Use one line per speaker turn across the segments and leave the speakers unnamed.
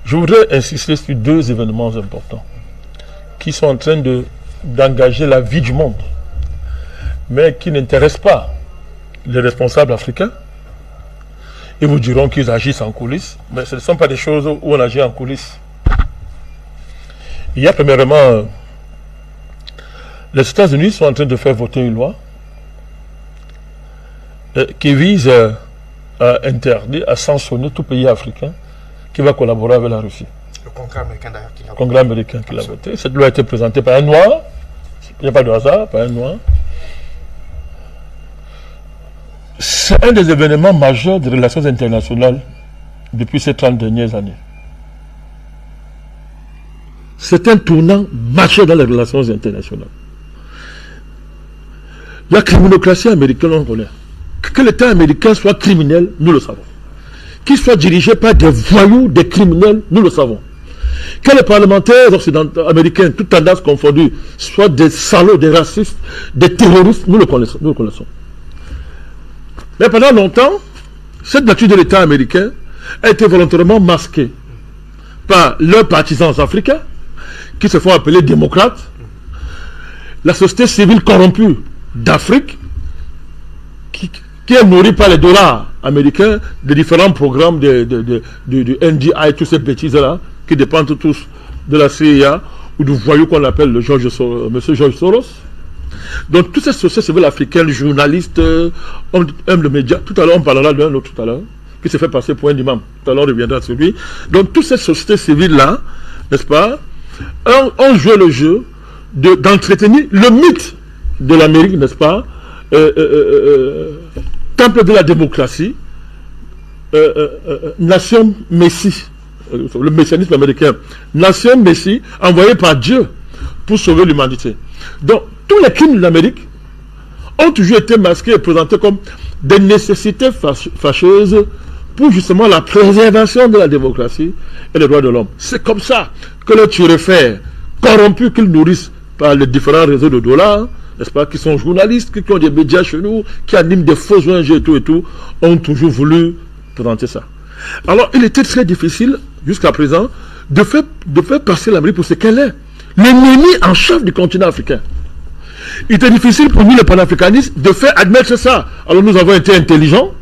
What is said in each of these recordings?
Je voudrais insister sur deux événements importants qui sont en train d'engager la vie du monde, mais qui n'intéressent pas les responsables africains. Ils vous diront qu'ils agissent en coulisses, mais ce ne sont pas des choses où on agit en coulisses. Il y a premièrement, les États-Unis sont en train de faire voter une loi qui vise à interdire, à sanctionner tout pays africain qui va collaborer avec la Russie.
Le Congrès américain d'ailleurs qui l'a voté.
Congrès américain qui l'a voté. Cette loi a été présentée par un noir, il n'y a pas de hasard, par un noir. C'est un des événements majeurs des relations internationales depuis ces 30 dernières années. C'est un tournant majeur dans les relations internationales. La criminocratie américaine, on connaît. Que l'État américain soit criminel, nous le savons. Qu'il soit dirigé par des voyous, des criminels, nous le savons. Que les parlementaires occidentaux, américains, toutes tendances confondues, soient des salauds, des racistes, des terroristes, nous le connaissons. Mais pendant longtemps, cette nature de l'État américain a été volontairement masquée par leurs partisans africains, qui se font appeler démocrates, la société civile corrompue d'Afrique, qui est nourrie par les dollars américains, des différents programmes du NDI, tous ces bêtises-là, qui dépendent tous de la CIA, ou du voyou qu'on appelle le Monsieur George Soros. Donc, toutes ces sociétés civiles africaines, journalistes, hommes de médias, tout à l'heure, on parlera d'un autre tout à l'heure, qui se fait passer pour un imam. Tout à l'heure, on reviendra sur lui. Donc, toutes ces sociétés civiles-là, n'est-ce pas, ont joué le jeu d'entretenir le mythe de l'Amérique, n'est-ce pas, temple de la démocratie, nation messie, le messianisme américain, nation messie, envoyée par Dieu pour sauver l'humanité. Donc, tous les crimes de l'Amérique ont toujours été masqués et présentés comme des nécessités fâcheuses pour justement la préservation de la démocratie et des droits de l'homme. C'est comme ça que les turifères corrompus qu'ils nourrissent par les différents réseaux de dollars, n'est-ce pas, qui sont journalistes, qui ont des médias chez nous, qui animent des faux ONG et tout, ont toujours voulu présenter ça. Alors, il était très difficile, jusqu'à présent, de faire passer l'Amérique pour ce qu'elle est. L'ennemi en chef du continent africain. Il était difficile pour nous, les panafricanistes, de faire admettre ça. Alors, nous avons été intelligents.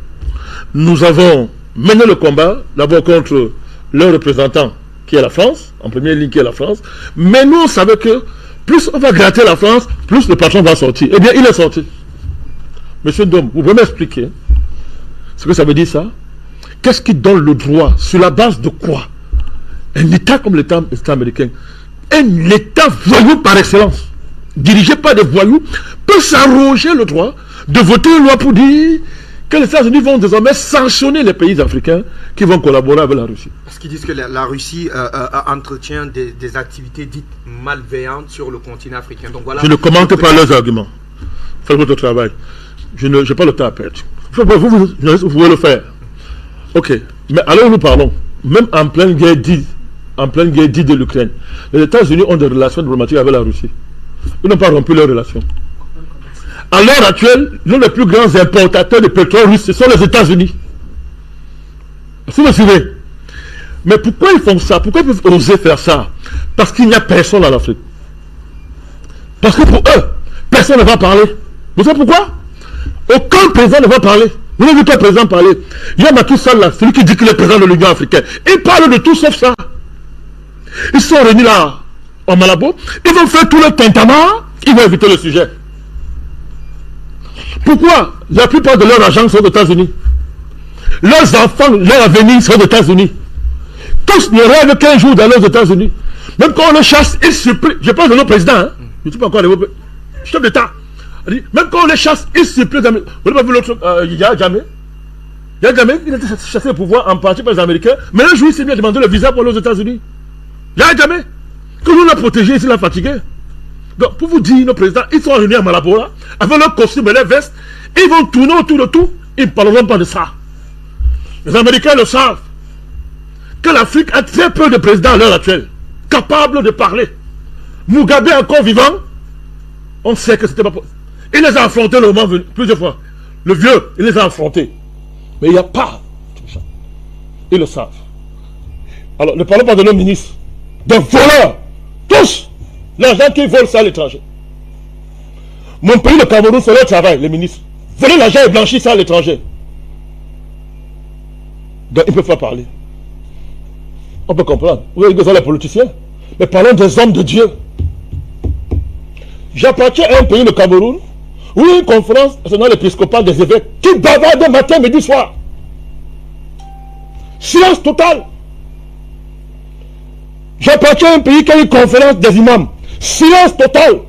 Nous avons mené le combat, d'abord contre leur représentant, qui est la France, en première ligne qui est la France. Mais nous, on savait que plus on va gratter la France, plus le patron va sortir. Eh bien, il est sorti. Monsieur Dom, vous pouvez m'expliquer ce que ça veut dire ça? Qu'est-ce qui donne le droit? Sur la base de quoi? Un État comme l'État américain, un État voyou par excellence, dirigé par des voyous, peut s'arroger le droit de voter une loi pour dire que les États-Unis vont désormais sanctionner les pays africains qui vont collaborer avec la Russie.
Parce qu'ils disent que la Russie entretient des activités dites malveillantes sur le continent africain. Donc, voilà,
je ne commente pas leurs arguments. Faites votre travail. Je n'ai pas le temps à perdre. Vous pouvez le faire. Ok. Mais alors nous parlons, même en pleine guerre dite de l'Ukraine, les États-Unis ont des relations diplomatiques avec la Russie. Ils n'ont pas rompu leurs relations. À l'heure actuelle, l'un des plus grands importateurs de pétrole russe, ce sont les États-Unis. Vous me suivez? Mais pourquoi ils font ça? Pourquoi ils peuvent oser faire ça? Parce qu'il n'y a personne en Afrique. Parce que pour eux, personne ne va parler. Vous savez pourquoi? Aucun président ne va parler. Vous n'avez vu qu'un président parler. Il y a Macky Sall là, celui qui dit qu'il est président de l'Union africaine. Il parle de tout sauf ça. Ils sont réunis là, en Malabo. Ils vont faire tout le tintamarre. Ils vont éviter le sujet. Pourquoi? La plupart de leurs agents sont aux États-Unis. Leurs enfants, leur avenir sont aux États-Unis. Tous ne rêvent qu'un jour d'aller aux États-Unis. Même quand on les chasse, ils supplient. Je parle de nos présidents. Hein? Je ne suis pas encore arrivé. Chef d'État. Même quand on les chasse, ils supplient. Vous n'avez pas vu l'autre. Il y a jamais. Il a été chassé au pouvoir en partie par les Américains. Mais un jour, il s'est bien demandé le visa pour aller aux États-Unis. Il y a jamais. Que nous l'a protégé, il l'a fatigué. Donc, pour vous dire, nos présidents, ils sont réunis à Malabo, là, avec leur costume et leur veste, ils vont tourner autour de tout, ils ne parleront pas de ça. Les Américains le savent, que l'Afrique a très peu de présidents à l'heure actuelle, capables de parler. Mugabe encore vivant, on sait que c'était pas possible. Il les a affrontés le moment venu, plusieurs fois. Le vieux, il les a affrontés. Mais il n'y a pas tout ça. Ils le savent. Alors, ne parlons pas de nos ministres, de voleurs, tous, l'argent qu'ils volent ça à l'étranger. Mon pays, le Cameroun, c'est leur travail, les ministres. Voler l'argent et blanchir ça à l'étranger. Donc, ils ne peuvent pas parler. On peut comprendre. Vous avez besoin des politiciens. Mais parlons des hommes de Dieu. J'appartiens à un pays, le Cameroun, où il y a une conférence nationale épiscopale des évêques qui bavardent matin, midi, soir. Silence total. J'appartiens à un pays qui a une conférence des imams. Silence total.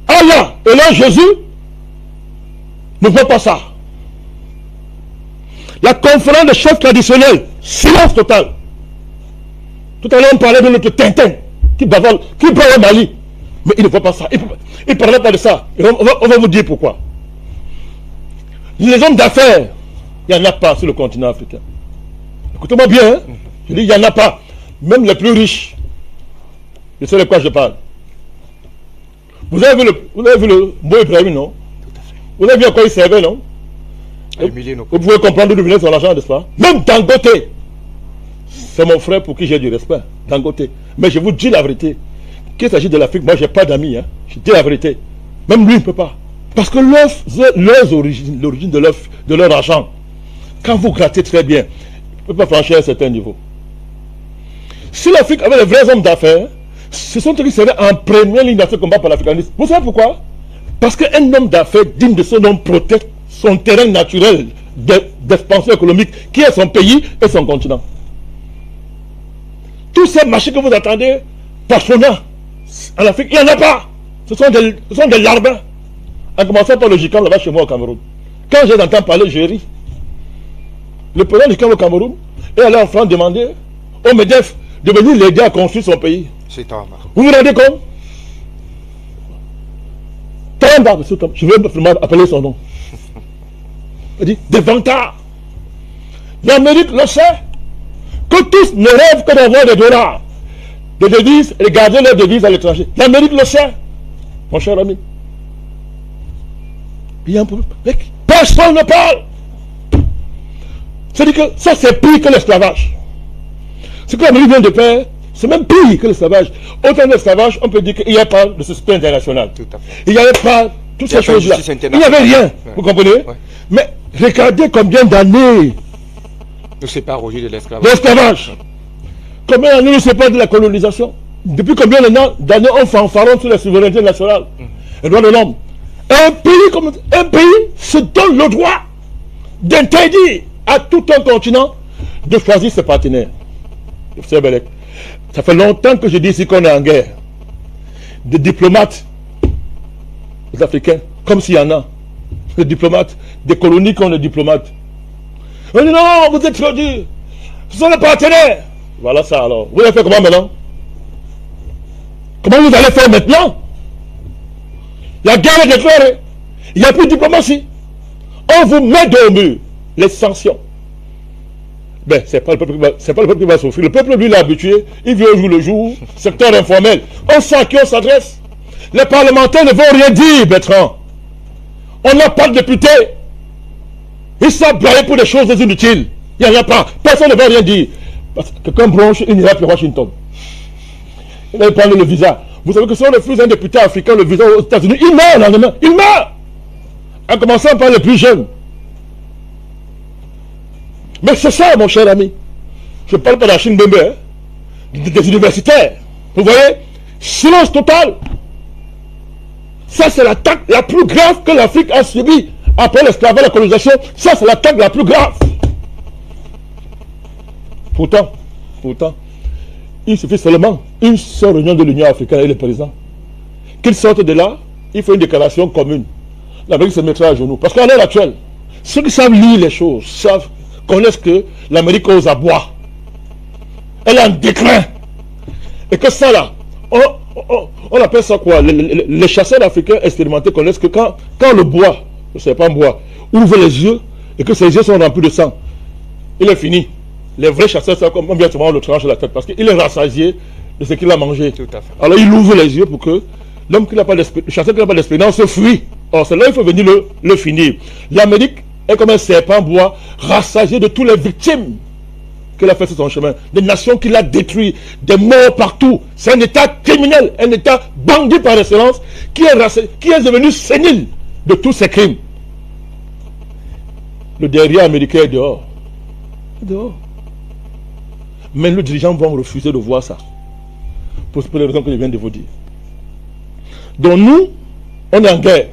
Allah et là Jésus ne voit pas ça. La conférence des chefs traditionnels, silence total. Tout à l'heure on parlait de notre Tintin qui bavole, qui bat au Mali. Mais il ne voit pas ça. Il ne parlait pas de ça. Et on va vous dire pourquoi. Les hommes d'affaires, il n'y en a pas sur le continent africain. Écoutez-moi bien, hein? Je dis il n'y en a pas. Même les plus riches. Je sais de quoi je parle. Vous avez vu le mot Ibrahim, non?
Tout à fait.
Vous avez vu à quoi il servait, non? Vous pouvez comprendre d'où venait son argent, n'est-ce pas? Même Dangote, c'est mon frère pour qui j'ai du respect. Dangote. Mais je vous dis la vérité. Qu'il s'agit de l'Afrique, moi j'ai pas d'amis. Hein. Je dis la vérité. Même lui ne peut pas. Parce que l'origine de leur argent, quand vous grattez très bien, ne peut pas franchir un certain niveau. Si l'Afrique avait les vrais hommes d'affaires, ce sont eux qui seraient en première ligne dans ce combat pour l'africanisme. Vous savez pourquoi? Parce qu'un homme d'affaires digne de son nom protège son terrain naturel d'expansion économique, qui est son pays et son continent. Tous ces marchés que vous attendez, passionnants, en Afrique, il n'y en a pas. Ce sont des larbins. En commençant par le GICAM là-bas chez moi au Cameroun. Quand je les entends parler, je ris. Le président du GICAM au Cameroun est allé en France demander au MEDEF de venir l'aider à construire son pays.
C'est un
vous vous rendez compte? Je vais vraiment appeler son nom. Il dit, des vantards. L'Amérique le sait. Que tous ne rêvent que d'avoir des dollars, des devises et de garder leurs devises à l'étranger. L'Amérique le sait, mon cher ami. Il y a un problème. Personne ne parle. C'est-à-dire que ça, c'est pire que l'esclavage. Ce que l'Amérique vient de faire, c'est même pire que l'esclavage. Autant d'esclavage, on peut dire qu'il n'y a pas de société internationale.
Tout à fait.
Il n'y avait pas toutes ces choses-là. Il n'y avait rien. Ouais. Vous comprenez? Ouais. Mais regardez combien d'années
nous sépare aujourd'hui de l'esclavage.
L'esclavage. Combien d'années nous sépare de la colonisation? Depuis combien d'années on fanfaronne sur la souveraineté nationale, les droits de l'homme? Un pays se donne le droit d'interdire à tout un continent de choisir ses partenaires. Ça fait longtemps que je dis ici qu'on est en guerre. Des diplomates, les Africains, comme s'il y en a. Des diplomates, des colonies qui ont des diplomates. On dit non, vous êtes trop dur. Ce sont les partenaires. Voilà ça alors. Vous allez faire comment maintenant? Comment vous allez faire maintenant? La guerre est déclarée. Il n'y a plus de diplomatie. On vous met au mur les sanctions. Ben, c'est pas le peuple qui va souffrir. Le peuple, lui, il est habitué. Il vit au jour le jour. Secteur informel. On sait à qui on s'adresse. Les parlementaires ne vont rien dire, Bertrand. On n'a pas de députés. Ils savent brailler pour des choses inutiles. Il n'y en a pas. Personne ne va rien dire. Parce que quand bronche, il n'ira plus à Washington. Il va prendre le visa. Vous savez que si on refuse un député africain le visa aux États-Unis, il meurt le lendemain. Il meurt. En commençant par les plus jeunes. Mais c'est ça, mon cher ami. Je ne parle pas de la Chine Bembe, hein, des universitaires. Vous voyez? Silence total. Ça, c'est l'attaque la plus grave que l'Afrique a subie après l'esclavage et la colonisation. Ça, c'est l'attaque la plus grave. Pourtant, il suffit seulement une seule réunion de l'Union africaine et le président. Qu'ils sortent de là, il faut une déclaration commune. L'Amérique se mettra à genoux. Parce qu'à l'heure actuelle, ceux qui savent lire les choses, connaissent que l'Amérique ose à boire. Elle est en déclin. Et que ça là, on appelle ça quoi? Les chasseurs africains expérimentés connaissent que quand le bois, le serpent bois, ouvre les yeux et que ses yeux sont remplis de sang, il est fini. Les vrais chasseurs, c'est comme bien souvent on le tranche la tête parce qu'il est rassasié de ce qu'il a mangé.
Tout à fait.
Alors il ouvre les yeux pour que l'homme qui n'a pas d'expérience, le chasseur qui n'a pas d'expérience se fuit. Or c'est là qu'il faut venir le finir. L'Amérique est comme un serpent bois rassasié de toutes les victimes qu'elle a fait sur son chemin, des nations qu'il a détruites, des morts partout. C'est un État criminel, un État bandit par excellence, qui est devenu sénile de tous ses crimes. Le derrière américain est dehors. Dehors. Mais les dirigeants vont refuser de voir ça. Pour les raisons que je viens de vous dire. Donc nous, on est en guerre.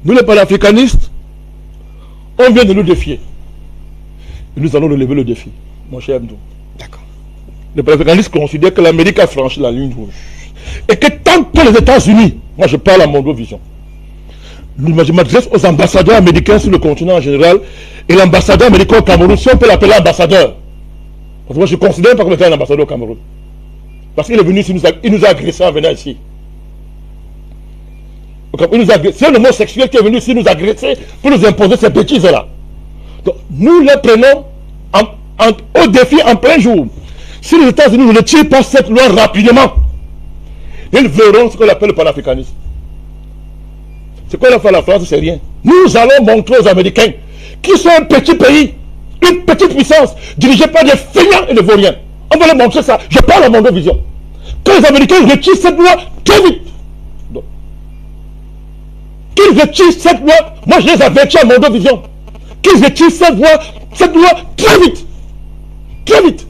Nous les panafricanistes, on vient de nous défier. Et nous allons relever le défi, mon cher Abdou.
D'accord.
Les panafricanistes considèrent que l'Amérique a franchi la ligne rouge. Et que tant que les États-Unis, moi je parle à Mondovision, je m'adresse aux ambassadeurs américains sur le continent en général, et l'ambassadeur américain au Cameroun, si on peut l'appeler ambassadeur. Parce que moi je ne considère pas comme étant un ambassadeur au Cameroun. Parce qu'il est venu ici, il nous a agressés en venant ici. C'est un homosexuel qui est venu ici nous agresser pour nous imposer ces bêtises-là. Donc nous les prenons au défi en plein jour. Si les États-Unis ne tirent pas cette loi rapidement, ils verront ce qu'on appelle le panafricanisme. Ce qu'on a fait à la France, c'est rien. Nous allons montrer aux Américains qui sont un petit pays, une petite puissance, dirigée par des feignants et des vauriens. On va leur montrer ça. Je parle à Mondovision. Que les Américains retirent cette loi très vite. Qu'ils retirent cette loi, moi je les avertis à Mondovision. Qu'ils retirent cette loi très vite. Très vite.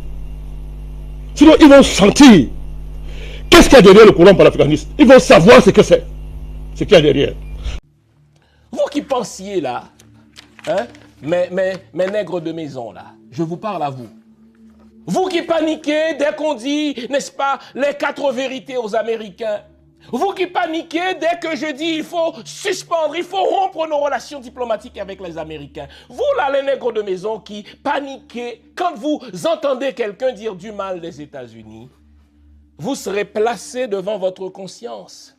Sinon ils vont sentir. Qu'est-ce qu'il y a derrière le courant panafricaniste? Ils vont savoir ce que c'est. Ce qu'il y a derrière.
Vous qui pensiez là, hein, mes nègres de maison là, je vous parle à vous. Vous qui paniquez dès qu'on dit, n'est-ce pas, les 4 vérités aux Américains. Vous qui paniquez dès que je dis il faut suspendre, il faut rompre nos relations diplomatiques avec les Américains. Vous là, les nègres de maison qui paniquez quand vous entendez quelqu'un dire du mal des États-Unis, vous serez placé devant votre conscience.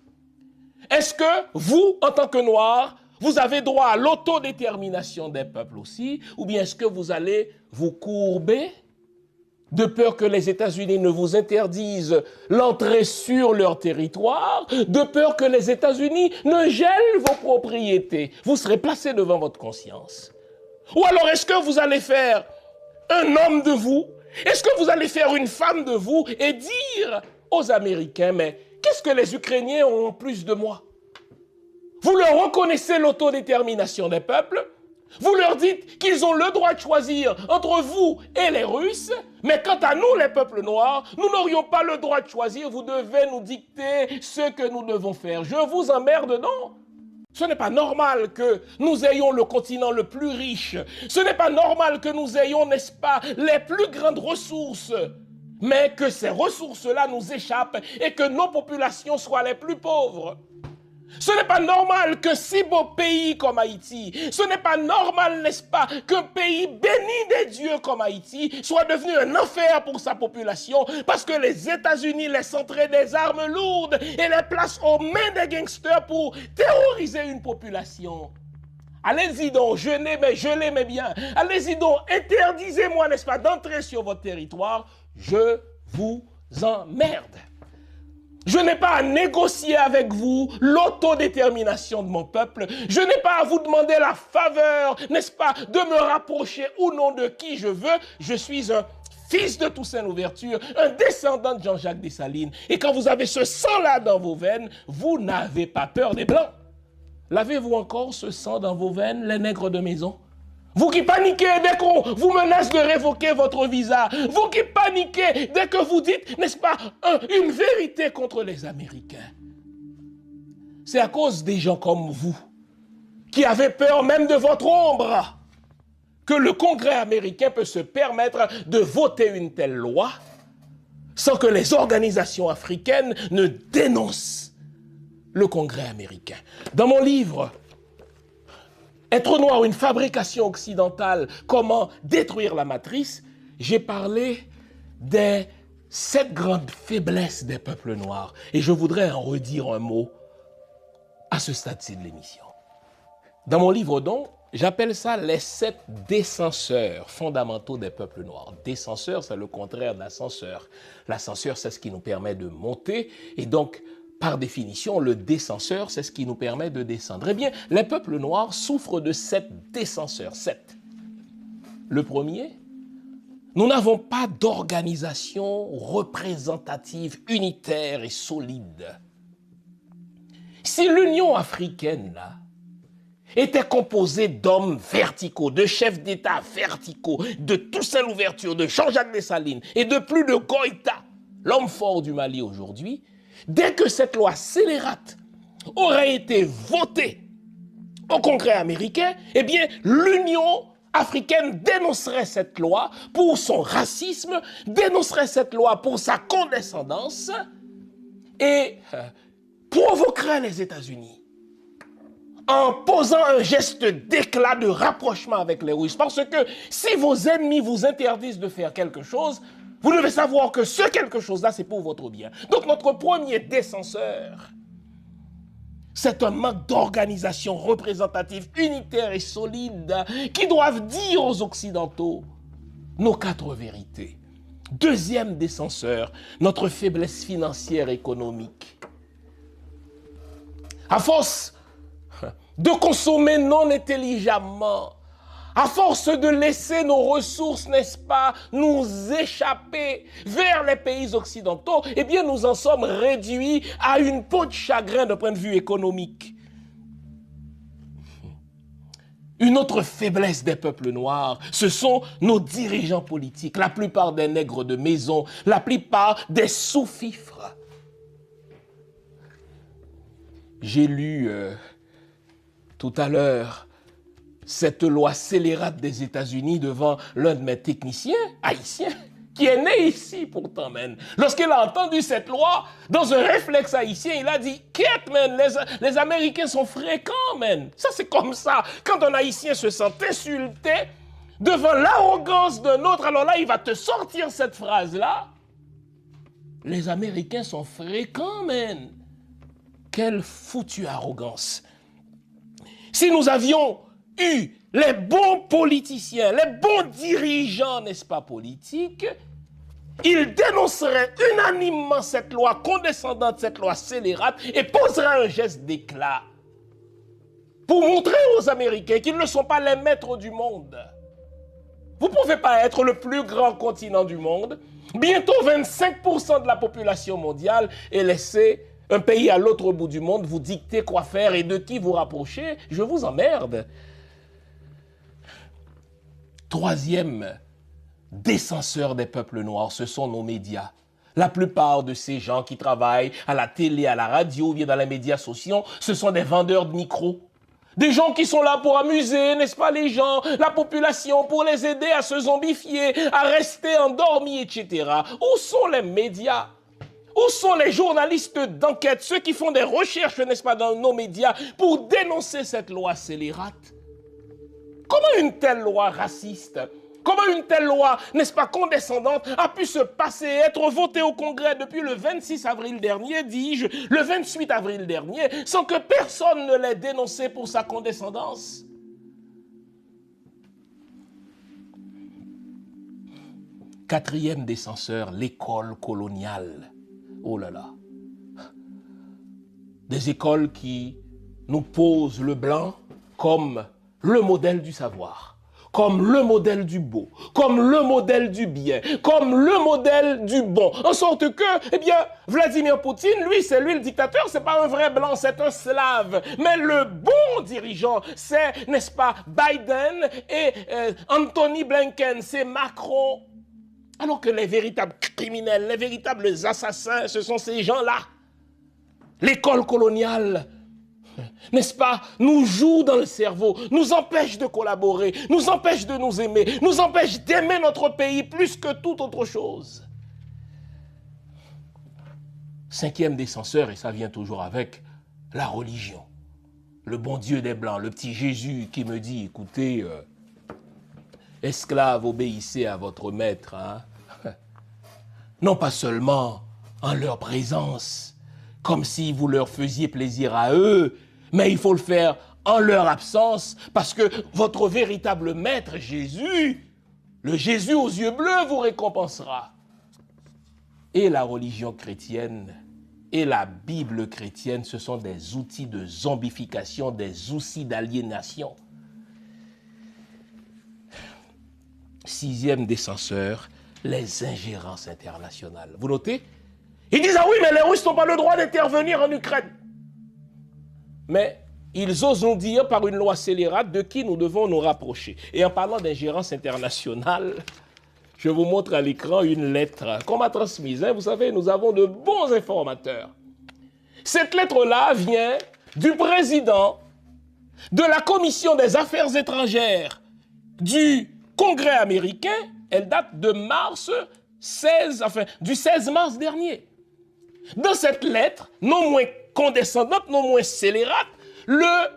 Est-ce que vous, en tant que Noirs, vous avez droit à l'autodétermination des peuples aussi, ou bien est-ce que vous allez vous courber de peur que les États-Unis ne vous interdisent l'entrée sur leur territoire, de peur que les États-Unis ne gèlent vos propriétés? Vous serez placé devant votre conscience. Ou alors est-ce que vous allez faire un homme de vous? Est-ce que vous allez faire une femme de vous et dire aux Américains, mais qu'est-ce que les Ukrainiens ont en plus de moi? Vous leur reconnaissez l'autodétermination des peuples, vous leur dites qu'ils ont le droit de choisir entre vous et les Russes, mais quant à nous, les peuples noirs, nous n'aurions pas le droit de choisir, vous devez nous dicter ce que nous devons faire. Je vous emmerde, non? Ce n'est pas normal que nous ayons le continent le plus riche. Ce n'est pas normal que nous ayons, n'est-ce pas, les plus grandes ressources, mais que ces ressources-là nous échappent et que nos populations soient les plus pauvres. Ce n'est pas normal que si beau pays comme Haïti, ce n'est pas normal, n'est-ce pas, qu'un pays béni des dieux comme Haïti soit devenu un enfer pour sa population parce que les États-Unis laissent entrer des armes lourdes et les placent aux mains des gangsters pour terroriser une population. Allez-y donc, je l'aimais bien. Allez-y donc, interdisez-moi, n'est-ce pas, d'entrer sur votre territoire. Je vous emmerde. Je n'ai pas à négocier avec vous l'autodétermination de mon peuple. Je n'ai pas à vous demander la faveur, n'est-ce pas, de me rapprocher ou non de qui je veux. Je suis un fils de Toussaint Louverture, un descendant de Jean-Jacques Dessalines. Et quand vous avez ce sang-là dans vos veines, vous n'avez pas peur des Blancs. L'avez-vous encore ce sang dans vos veines, les nègres de maison? Vous qui paniquez dès qu'on vous menace de révoquer votre visa. Vous qui paniquez dès que vous dites, n'est-ce pas, une vérité contre les Américains. C'est à cause des gens comme vous, qui avez peur même de votre ombre, que le Congrès américain peut se permettre de voter une telle loi sans que les organisations africaines ne dénoncent le Congrès américain. Dans mon livre, Être noir, une fabrication occidentale, comment détruire la matrice, j'ai parlé des 7 grandes faiblesses des peuples noirs. Et je voudrais en redire un mot à ce stade-ci de l'émission. Dans mon livre donc, j'appelle ça les 7 descenseurs fondamentaux des peuples noirs. Descenseur, c'est le contraire de l'ascenseur. L'ascenseur, c'est ce qui nous permet de monter. Et donc, par définition, le descenseur, c'est ce qui nous permet de descendre. Eh bien, les peuples noirs souffrent de 7 descenseurs. 7. Le premier, Nous n'avons pas d'organisation représentative, unitaire et solide. Si l'Union africaine, là, était composée d'hommes verticaux, de chefs d'État verticaux, de Toussaint Louverture, de Jean-Jacques Dessalines et de plus de Goïta, l'homme fort du Mali aujourd'hui, dès que cette loi scélérate aurait été votée au Congrès américain, eh bien, l'Union africaine dénoncerait cette loi pour son racisme, dénoncerait cette loi pour sa condescendance et provoquerait les États-Unis en posant un geste d'éclat, de rapprochement avec les Russes. Parce que si vos ennemis vous interdisent de faire quelque chose, vous devez savoir que ce quelque chose-là, c'est pour votre bien. Donc notre premier décenseur, c'est un manque d'organisation représentative, unitaire et solide qui doivent dire aux Occidentaux nos 4 vérités. Deuxième décenseur, notre faiblesse financière et économique. À force de consommer non intelligemment, à force de laisser nos ressources, n'est-ce pas, nous échapper vers les pays occidentaux, eh bien nous en sommes réduits à une peau de chagrin d'un point de vue économique. Une autre faiblesse des peuples noirs, ce sont nos dirigeants politiques, la plupart des nègres de maison, la plupart des sous-fifres. J'ai lu tout à l'heure cette loi scélérate des États-Unis devant l'un de mes techniciens haïtiens, qui est né ici pourtant, man. Lorsqu'il a entendu cette loi, dans un réflexe haïtien, il a dit « Quête, man, les Américains sont fréquents, man. » Ça, c'est comme ça. Quand un Haïtien se sent insulté devant l'arrogance d'un autre, alors là, il va te sortir cette phrase-là. Les Américains sont fréquents, man. Quelle foutue arrogance. Si nous avions eu les bons politiciens, les bons dirigeants, n'est-ce pas, politiques, ils dénonceraient unanimement cette loi condescendante, cette loi scélérate, et poseraient un geste d'éclat pour montrer aux Américains qu'ils ne sont pas les maîtres du monde. Vous ne pouvez pas être le plus grand continent du monde, bientôt 25% de la population mondiale, et laisser un pays à l'autre bout du monde vous dicter quoi faire et de qui vous rapprocher. Je vous emmerde. Troisième décenseur des peuples noirs, ce sont nos médias. La plupart de ces gens qui travaillent à la télé, à la radio, ou bien dans les médias sociaux, ce sont des vendeurs de micros. Des gens qui sont là pour amuser, n'est-ce pas, les gens, la population, pour les aider à se zombifier, à rester endormis, etc. Où sont les médias ? Où sont les journalistes d'enquête, ceux qui font des recherches, n'est-ce pas, dans nos médias, pour dénoncer cette loi scélérate? Comment une telle loi raciste, comment une telle loi, n'est-ce pas, condescendante, a pu se passer, être votée au Congrès depuis le 26 avril dernier, dis-je, le 28 avril dernier, sans que personne ne l'ait dénoncé pour sa condescendance? Quatrième décenseur, l'école coloniale. Oh là là. Des écoles qui nous posent le blanc comme le modèle du savoir, comme le modèle du beau, comme le modèle du bien, comme le modèle du bon. En sorte que, eh bien, Vladimir Poutine, lui, c'est lui le dictateur, c'est pas un vrai blanc, c'est un slave. Mais le bon dirigeant, c'est, n'est-ce pas, Biden et Anthony Blinken, c'est Macron. Alors que les véritables criminels, les véritables assassins, ce sont ces gens-là. L'école coloniale, n'est-ce pas, nous joue dans le cerveau, nous empêche de collaborer, nous empêche de nous aimer, nous empêche d'aimer notre pays plus que toute autre chose. Cinquième décenseur, et ça vient toujours avec la religion. Le bon Dieu des Blancs, le petit Jésus qui me dit, écoutez, esclaves, obéissez à votre maître, hein? Non pas seulement en leur présence, comme si vous leur faisiez plaisir à eux, mais il faut le faire en leur absence, parce que votre véritable maître, Jésus, le Jésus aux yeux bleus, vous récompensera. Et la religion chrétienne et la Bible chrétienne, ce sont des outils de zombification, des outils d'aliénation. 6e des censeurs, les ingérences internationales. Vous notez? Ils disent, ah oui, mais les Russes n'ont pas le droit d'intervenir en Ukraine. Mais ils osent nous dire par une loi scélérate de qui nous devons nous rapprocher. Et en parlant d'ingérence internationale, je vous montre à l'écran une lettre qu'on m'a transmise. Vous savez, nous avons de bons informateurs. Cette lettre-là vient du président de la Commission des Affaires étrangères du Congrès américain. Elle date de du 16 mars dernier. Dans cette lettre, non moins condescendante, non moins scélérate, le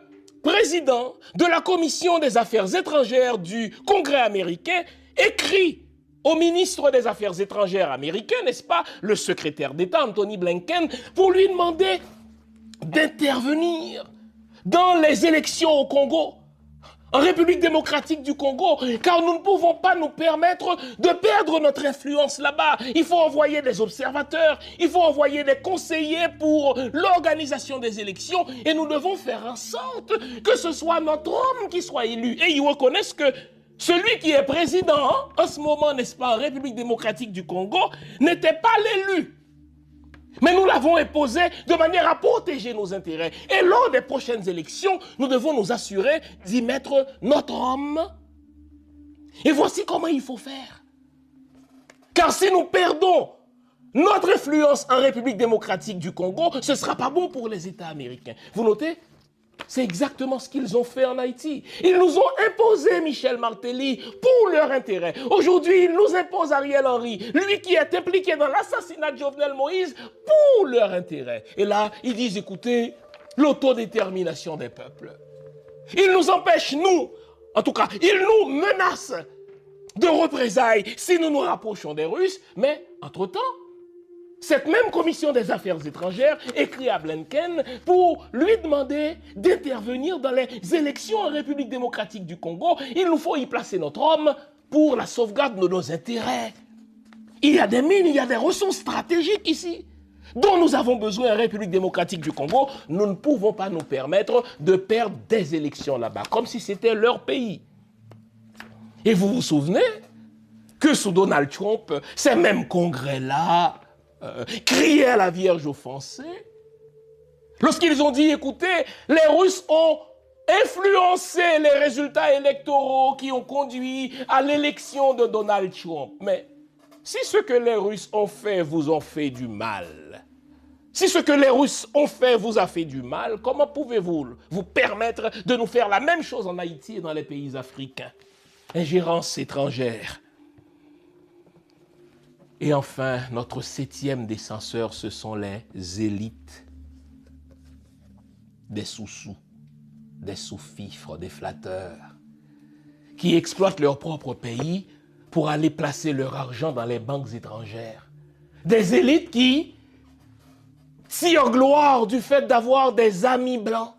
président de la Commission des Affaires étrangères du Congrès américain écrit au ministre des Affaires étrangères américain, n'est-ce pas, le secrétaire d'État Anthony Blinken, pour lui demander d'intervenir dans les élections au Congo, en République démocratique du Congo, car nous ne pouvons pas nous permettre de perdre notre influence là-bas. Il faut envoyer des observateurs, il faut envoyer des conseillers pour l'organisation des élections, et nous devons faire en sorte que ce soit notre homme qui soit élu. Et ils reconnaissent que celui qui est président en ce moment, n'est-ce pas, en République démocratique du Congo, n'était pas l'élu. Mais nous l'avons imposé de manière à protéger nos intérêts. Et lors des prochaines élections, nous devons nous assurer d'y mettre notre homme. Et voici comment il faut faire. Car si nous perdons notre influence en République démocratique du Congo, ce ne sera pas bon pour les États américains. Vous notez ? C'est exactement ce qu'ils ont fait en Haïti. Ils nous ont imposé Michel Martelly pour leur intérêt. Aujourd'hui, ils nous imposent Ariel Henry, lui qui est impliqué dans l'assassinat de Jovenel Moïse, pour leur intérêt. Et là, ils disent, écoutez, l'autodétermination des peuples. Ils nous empêchent, nous, en tout cas, ils nous menacent de représailles si nous nous rapprochons des Russes, mais entre-temps, cette même commission des affaires étrangères écrit à Blinken pour lui demander d'intervenir dans les élections en République démocratique du Congo. Il nous faut y placer notre homme pour la sauvegarde de nos intérêts. Il y a des mines, il y a des ressources stratégiques ici dont nous avons besoin en République démocratique du Congo. Nous ne pouvons pas nous permettre de perdre des élections là-bas, comme si c'était leur pays. Et vous vous souvenez que sous Donald Trump, ces mêmes congrès-là criaient à la Vierge offensée lorsqu'ils ont dit, écoutez, les Russes ont influencé les résultats électoraux qui ont conduit à l'élection de Donald Trump. Mais si ce que les Russes ont fait vous ont fait du mal, si ce que les Russes ont fait vous a fait du mal, comment pouvez-vous vous permettre de nous faire la même chose en Haïti et dans les pays africains? Ingérence étrangère. Et enfin, notre 7e des censeurs, ce sont les élites des sous-sous, des sous-fifres, des flatteurs, qui exploitent leur propre pays pour aller placer leur argent dans les banques étrangères. Des élites qui tirent gloire du fait d'avoir des amis blancs,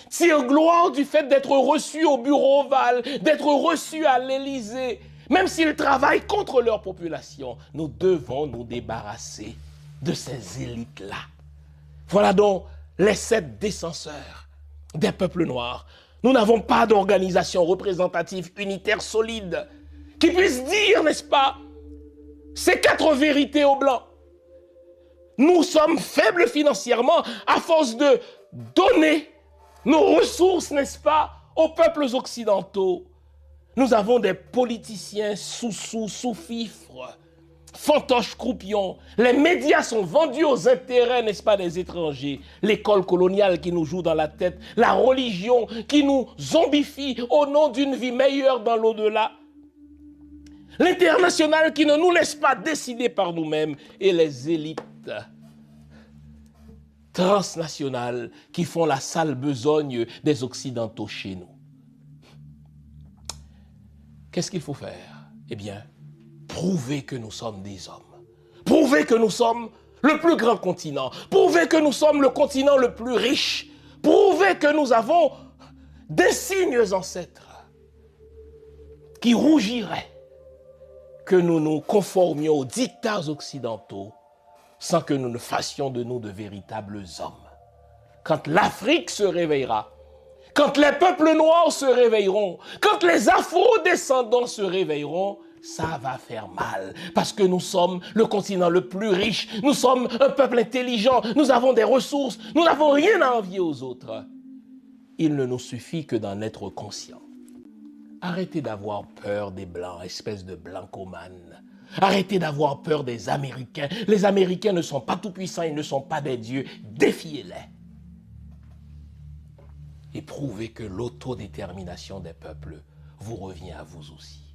tirent gloire du fait d'être reçus au bureau ovale, d'être reçus à l'Élysée. Même s'ils travaillent contre leur population, nous devons nous débarrasser de ces élites-là. Voilà donc les 7 décenseurs des peuples noirs. Nous n'avons pas d'organisation représentative unitaire solide qui puisse dire, n'est-ce pas, ces 4 vérités aux Blancs. Nous sommes faibles financièrement à force de donner nos ressources, n'est-ce pas, aux peuples occidentaux. Nous avons des politiciens sous-fifres, fantoches croupions. Les médias sont vendus aux intérêts, n'est-ce pas, des étrangers. L'école coloniale qui nous joue dans la tête, la religion qui nous zombifie au nom d'une vie meilleure dans l'au-delà. L'international qui ne nous laisse pas décider par nous-mêmes et les élites transnationales qui font la sale besogne des Occidentaux chez nous. Qu'est-ce qu'il faut faire? Eh bien, prouver que nous sommes des hommes. Prouver que nous sommes le plus grand continent. Prouver que nous sommes le continent le plus riche. Prouver que nous avons des signes ancêtres qui rougiraient que nous nous conformions aux dictats occidentaux sans que nous ne fassions de nous de véritables hommes. Quand l'Afrique se réveillera, Quand les peuples noirs se réveilleront, quand les afro-descendants se réveilleront, ça va faire mal. Parce que nous sommes le continent le plus riche, nous sommes un peuple intelligent, nous avons des ressources, nous n'avons rien à envier aux autres. Il ne nous suffit que d'en être conscient. Arrêtez d'avoir peur des Blancs, espèce de blancomanes. Arrêtez d'avoir peur des Américains. Les Américains ne sont pas tout-puissants, ils ne sont pas des dieux. Défiez-les. Et prouvez que l'autodétermination des peuples vous revient à vous aussi.